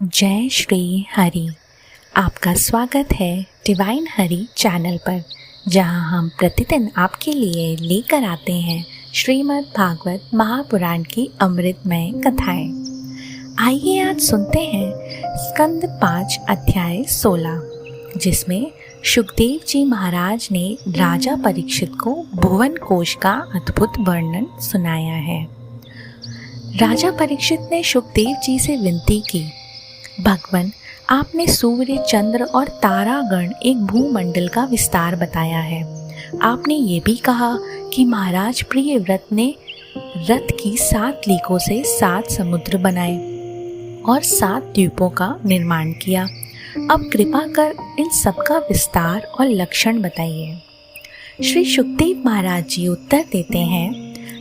जय श्री हरि। आपका स्वागत है डिवाइन हरि चैनल पर, जहां हम प्रतिदिन आपके लिए लेकर आते हैं श्रीमद् भागवत महापुराण की अमृतमय कथाएं। आइए आज सुनते हैं स्कंद 5 अध्याय 16, जिसमें सुखदेव जी महाराज ने राजा परीक्षित को भुवन कोश का अद्भुत वर्णन सुनाया है। राजा परीक्षित ने सुखदेव जी से विनती की, भगवान, आपने सूर्य, चंद्र और तारागण एक भूमंडल का विस्तार बताया है। आपने ये भी कहा कि महाराज प्रियव्रत ने रथ की 7 लीकों से 7 समुद्र बनाए और 7 द्वीपों का निर्माण किया। अब कृपा कर इन सब का विस्तार और लक्षण बताइए। श्री सुखदेव महाराज जी उत्तर देते हैं,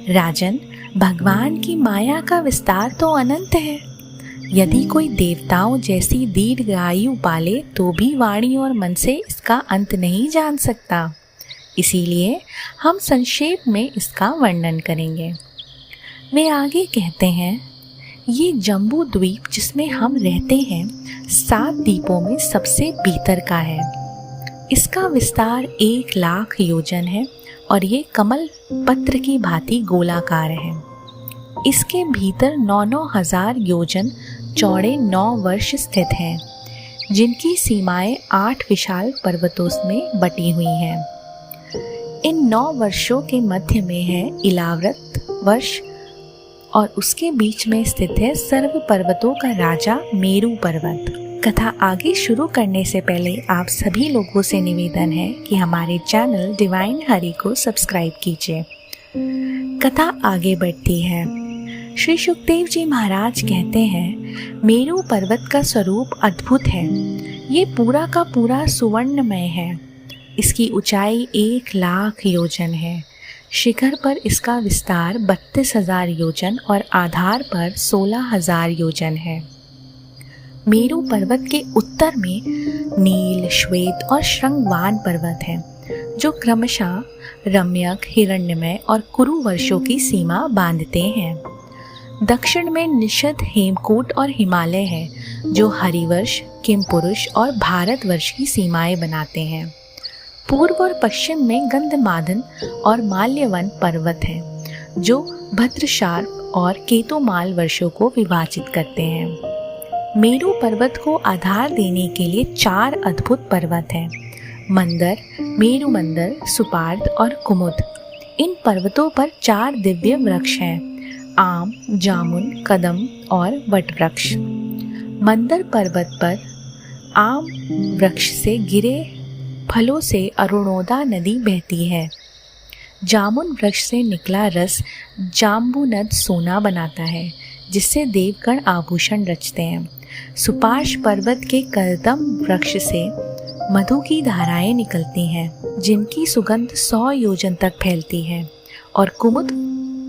राजन, भगवान की माया का विस्तार तो अनंत है। यदि कोई देवताओं जैसी दीर्घ आयु पाले तो भी वाणी और मन से इसका अंत नहीं जान सकता। इसीलिए हम संक्षेप में इसका वर्णन करेंगे। वे आगे कहते हैं, ये जम्बू द्वीप जिसमें हम रहते हैं 7 द्वीपों में सबसे भीतर का है। इसका विस्तार 1 लाख योजन है और ये कमल पत्र की भांति गोलाकार है। इसके भीतर 9-9 हजार योजन चौड़े 9 वर्ष स्थित हैं, जिनकी सीमाएं 8 विशाल पर्वतों में बटी हुई हैं। इन 9 वर्षों के मध्य में है इलाव्रत वर्ष और उसके बीच में स्थित है सर्व पर्वतों का राजा मेरू पर्वत। कथा आगे शुरू करने से पहले आप सभी लोगों से निवेदन है कि हमारे चैनल डिवाइन हरि को सब्सक्राइब कीजिए। कथा आगे बढ़ती है। श्री सुखदेव जी महाराज कहते हैं, मेरू पर्वत का स्वरूप अद्भुत है। ये पूरा का पूरा सुवर्णमय है। इसकी ऊंचाई 1 लाख योजन है। शिखर पर इसका विस्तार 32,000 योजन और आधार पर 16,000 योजन है। मेरू पर्वत के उत्तर में नील, श्वेत और श्रृंगवान पर्वत है, जो क्रमशः रम्यक, हिरण्यमय और कुरु वर्षों की सीमा बांधते हैं। दक्षिण में निषद, हेमकूट और हिमालय है, जो हरिवर्ष, किमपुरुष और भारतवर्ष की सीमाएं बनाते हैं। पूर्व और पश्चिम में गंधमादन और माल्यवन पर्वत हैं, जो भद्रशार्क और केतुमाल वर्षों को विभाजित करते हैं। मेरू पर्वत को आधार देने के लिए 4 अद्भुत पर्वत हैं, मंदर, मेरू मंदर, सुपार्द और कुमुद। इन पर्वतों पर 4 दिव्य वृक्ष हैं, आम, जामुन, कदम और वटवृक्ष। मंदर पर्वत पर आम वृक्ष से गिरे फलों से अरुणोदा नदी बहती है। जामुन वृक्ष से निकला रस जाम्बुनद सोना बनाता है, जिससे देवगण आभूषण रचते हैं। सुपार्श पर्वत के कदम वृक्ष से मधु की धाराएं निकलती हैं, जिनकी सुगंध 100 योजन तक फैलती है। और कुमुद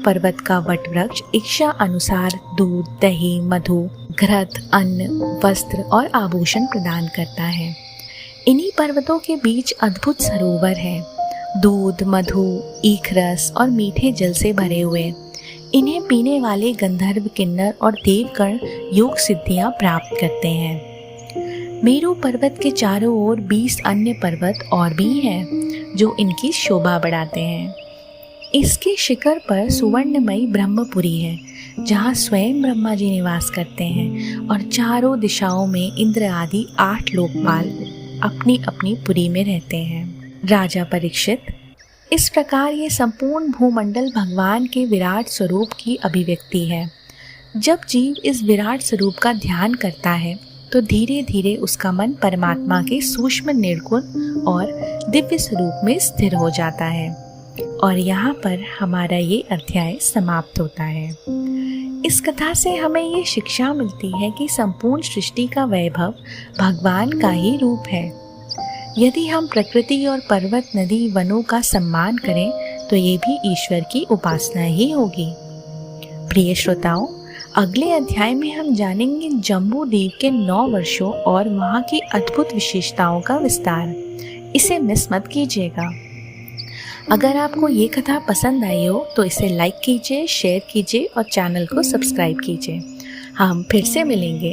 पर्वत का वट वृक्ष इच्छा अनुसार दूध, दही, मधु, घृत, अन्न, वस्त्र और आभूषण प्रदान करता है। इन्हीं पर्वतों के बीच अद्भुत सरोवर है, दूध, मधु, ईख रस और मीठे जल से भरे हुए। इन्हें पीने वाले गंधर्व, किन्नर और देवगण योग सिद्धियां प्राप्त करते हैं। मेरू पर्वत के चारों ओर 20 अन्य पर्वत और भी हैं, जो इनकी शोभा बढ़ाते हैं। इसके शिखर पर सुवर्णमयी ब्रह्मपुरी है, जहाँ स्वयं ब्रह्मा जी निवास करते हैं और चारों दिशाओं में इंद्र आदि 8 लोकपाल अपनी अपनी पुरी में रहते हैं। राजा परीक्षित, इस प्रकार ये संपूर्ण भूमंडल भगवान के विराट स्वरूप की अभिव्यक्ति है। जब जीव इस विराट स्वरूप का ध्यान करता है तो धीरे धीरे उसका मन परमात्मा के सूक्ष्म, निर्गुण और दिव्य स्वरूप में स्थिर हो जाता है। और यहाँ पर हमारा ये अध्याय समाप्त होता है। इस कथा से हमें ये शिक्षा मिलती है कि संपूर्ण सृष्टि का वैभव भगवान का ही रूप है। यदि हम प्रकृति और पर्वत, नदी, वनों का सम्मान करें तो ये भी ईश्वर की उपासना ही होगी। प्रिय श्रोताओं, अगले अध्याय में हम जानेंगे जम्बू द्वीप के 9 वर्षों और वहाँ की अद्भुत विशेषताओं का विस्तार। इसे मिस मत कीजिएगा। अगर आपको ये कथा पसंद आई हो तो इसे लाइक कीजिए, शेयर कीजिए और चैनल को सब्सक्राइब कीजिए। हम फिर से मिलेंगे